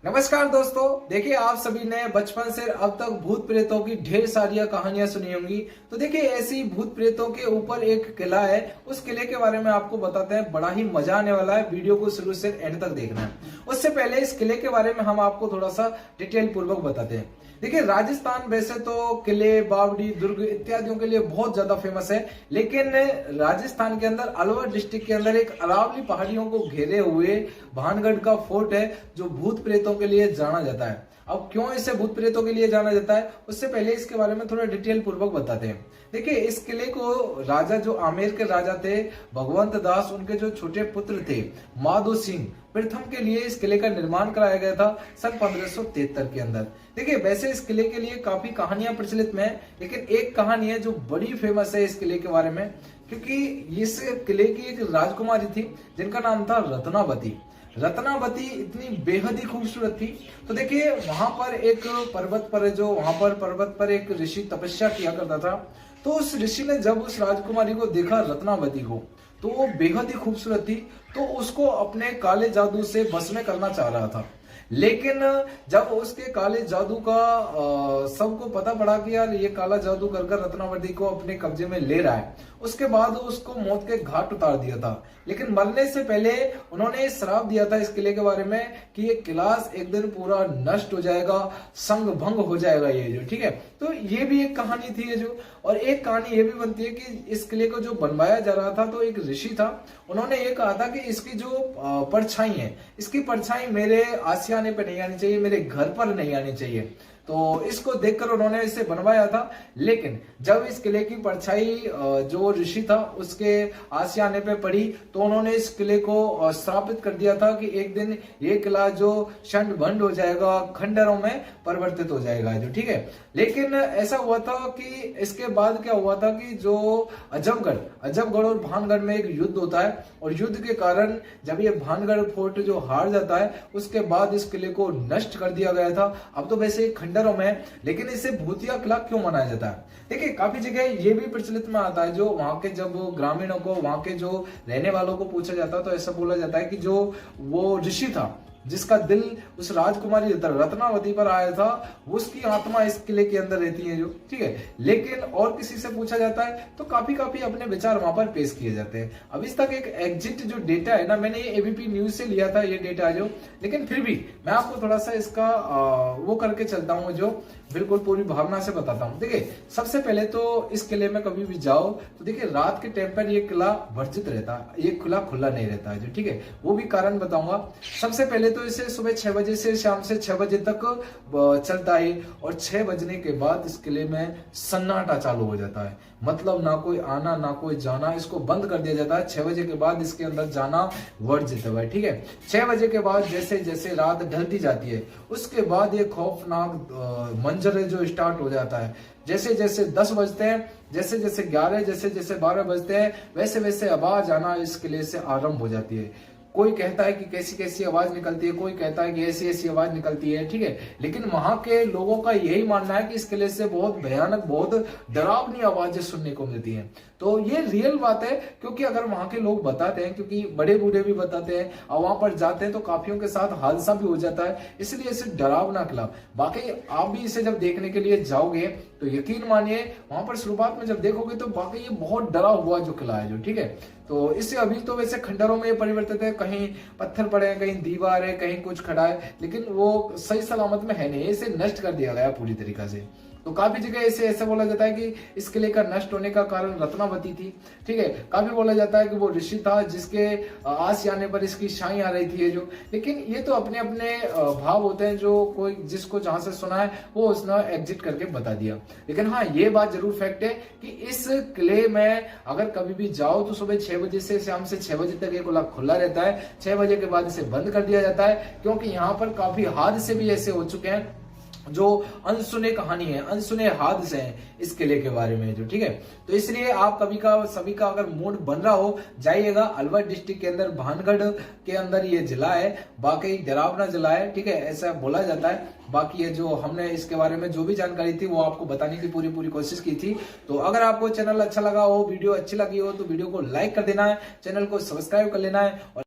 नमस्कार दोस्तों, देखिए आप सभी ने बचपन से अब तक भूत प्रेतों की ढेर सारी कहानियां सुनी होंगी। तो देखिए ऐसी भूत प्रेतों के ऊपर एक किला है, उस किले के बारे में आपको बताते हैं। बड़ा ही मजा आने वाला है, वीडियो को शुरू से एंड तक देखना है। उससे पहले इस किले के बारे में हम आपको थोड़ा सा डिटेल पूर्वक बताते हैं। देखिए राजस्थान वैसे तो किले, बावड़ी, दुर्ग इत्यादियों के लिए बहुत ज्यादा फेमस है, लेकिन राजस्थान के अंदर अलवर डिस्ट्रिक्ट के अंदर एक अरावली पहाड़ियों को घेरे हुए भानगढ़ का फोर्ट है, जो भूत प्रेतों के लिए जाना जाता है। अब क्यों इसे भूत प्रेतों के लिए जाना जाता है, उससे पहले इसके बारे में थोड़ा डिटेल पूर्वक बताते हैं। देखिए इस किले को राजा, जो आमेर के राजा थे भगवंत दास, उनके जो छोटे पुत्र थे माधो सिंह प्रथम के लिए इस किले का निर्माण कराया गया था सन 1573 के अंदर। देखिए वैसे इस किले के लिए काफी कहानियां प्रचलित में है, लेकिन एक कहानी है जो बड़ी फेमस है इस किले के बारे में, क्योंकि इस किले की एक राजकुमारी थी जिनका नाम था रत्नावती। रत्नावती इतनी बेहद ही खूबसूरत थी। तो देखिए वहां पर एक पर्वत पर, जो वहां पर पर्वत पर एक ऋषि तपस्या किया करता था। तो उस ऋषि ने जब उस राजकुमारी को देखा, रत्नावती को, तो वो बेहद ही खूबसूरत थी, तो उसको अपने काले जादू से बस में करना चाह रहा था। लेकिन जब उसके काले जादू का सबको पता पड़ा कि यार ये काला जादू कर कर रत्नावती को अपने कब्जे में ले रहा है, उसके बाद उसको मौत के घाट उतार दिया था। लेकिन मरने से पहले उन्होंने श्राप दिया था इस किले के बारे में कि ये किला एक दिन पूरा नष्ट हो जाएगा, संग भंग हो जाएगा ये जो, ठीक है। तो ये भी एक कहानी थी ये जो। और एक कहानी ये भी बनती है कि इस किले को जो बनवाया जा रहा था, तो एक ऋषि था, उन्होंने ये कहा था कि इसकी जो परछाई है, इसकी परछाई मेरे आसियाने पे नहीं आनी चाहिए, मेरे घर पर नहीं आनी चाहिए। तो इसको देखकर उन्होंने इसे बनवाया था। लेकिन जब इस किले की परछाई जो ऋषि था उसके आसियाने पे पड़ी, तो उन्होंने इस किले को स्थापित कर दिया था कि एक दिन ये किला जो शंड भंड हो जाएगा, खंडरों में परिवर्तित हो जाएगा जो, ठीक है। लेकिन ऐसा हुआ था कि इसके बाद क्या हुआ था कि जो अजबगढ़ और भानगढ़ में एक युद्ध होता है, और युद्ध के कारण जब ये भानगढ़ फोर्ट जो हार जाता है, उसके बाद इस किले को नष्ट कर दिया गया था। अब तो वैसे खंडरों में, लेकिन इसे भूतिया किला क्यों मनाया जाता है? देखिए काफी जगह ये भी प्रचलित में आता है, जो वहां के जब ग्रामीणों को, वहां के जो रहने वालों को पूछा जाता है, तो ऐसा बोला जाता है कि जो वो ऋषि था जिसका दिल उस राजकुमारी रत्नावती पर आया था, उसकी आत्मा इस किले के अंदर रहती है जो, ठीक है। लेकिन और किसी से पूछा जाता है तो काफी अपने विचार वहां पर पेश किए जाते हैं। अब इस तक एक एग्जिट जो डेटा है ना, मैंने ये एबीपी न्यूज से लिया था ये डेटा जो, लेकिन फिर भी मैं आपको थोड़ा सा इसका वो करके चलता हूँ, जो बिल्कुल पूरी भावना से बताता हूँ। देखिए सबसे पहले तो इस किले में कभी भी जाओ तो देखिए रात के टाइम पर ये किला वर्जित रहता है, ये खुला नहीं रहता है जो, ठीक है। वो भी कारण बताऊंगा। सबसे पहले तो इसे सुबह 6 बजे से शाम से 6 बजे तक चलता है, और 6 बजने के बाद इस किले में सन्नाटा चालू हो जाता है। मतलब ना कोई आना ना कोई जाना, इसको बंद कर दिया जाता है। 6 बजे के बाद इसके अंदर जाना वर्जित है, ठीक है। 6 बजे के बाद जैसे जैसे रात ढलती जाती है, उसके बाद ये खौफनाक मंजर है जो स्टार्ट हो जाता है। जैसे जैसे 10 बजते हैं, जैसे जैसे 11, जैसे जैसे 12 बजते हैं, वैसे वैसे आवाज आना इस किले से आरंभ हो जाती है। कोई कहता है कि कैसी कैसी आवाज निकलती है, कोई कहता है कि ऐसी ऐसी आवाज निकलती है, ठीक है। लेकिन वहां के लोगों का यही मानना है कि इस किले से बहुत भयानक, बहुत डरावनी आवाजें सुनने को मिलती हैं। तो ये रियल बात है, क्योंकि अगर वहां के लोग बताते हैं, क्योंकि बड़े बूढ़े भी बताते हैं, और वहां पर जाते हैं तो काफियों के साथ हादसा भी हो जाता है, इसलिए इसे डरावना किला। बाकी आप भी इसे जब देखने के लिए जाओगे तो यकीन मानिए, वहां पर शुरुआत में जब देखोगे तो बाकी ये बहुत डरा हुआ जो किला है जो, ठीक है। तो इससे अभी तो वैसे खंडरों में परिवर्तित है, कहीं पत्थर पड़े हैं, कहीं दीवार है, कहीं कुछ खड़ा है, लेकिन वो सही सलामत में है नहीं, इसे नष्ट कर दिया गया पूरी तरीका से। तो काफी जगह इसे ऐसा बोला जाता है कि इस किले का नष्ट होने का कारण रत्नावती थी, ठीक है। काफी बोला जाता है कि वो ऋषि था जिसके आसियाने पर इसकी छाई आ रही थी ये जो। लेकिन ये तो अपने अपने भाव होते हैं, जो कोई जिसको जहां से सुना है वो उसने एग्जिट करके बता दिया। लेकिन हाँ, ये बात जरूर फैक्ट है कि इस किले में अगर कभी भी जाओ तो सुबह 6 बजे से शाम से 6 बजे तक ये किला खुला रहता है। 6 बजे के बाद इसे बंद कर दिया जाता है, क्योंकि यहाँ पर काफी हादसे भी ऐसे हो चुके हैं जो अनसुने कहानी है, अनसुने हादसे हैं इस किले के बारे में जो, ठीक है। तो इसलिए आप सभी का अगर मूड बन रहा हो, जाइएगा। अलवर डिस्ट्रिक्ट के अंदर भानगढ़ के अंदर ये जिला है, बाकी डरावना जिला है, ठीक है, ऐसा बोला जाता है। बाकी ये जो हमने इसके बारे में जो भी जानकारी थी वो आपको बताने की पूरी कोशिश की थी। तो अगर आपको चैनल अच्छा लगा हो, वीडियो अच्छी लगी हो, तो वीडियो को लाइक कर देना है, चैनल को सब्सक्राइब कर लेना है। और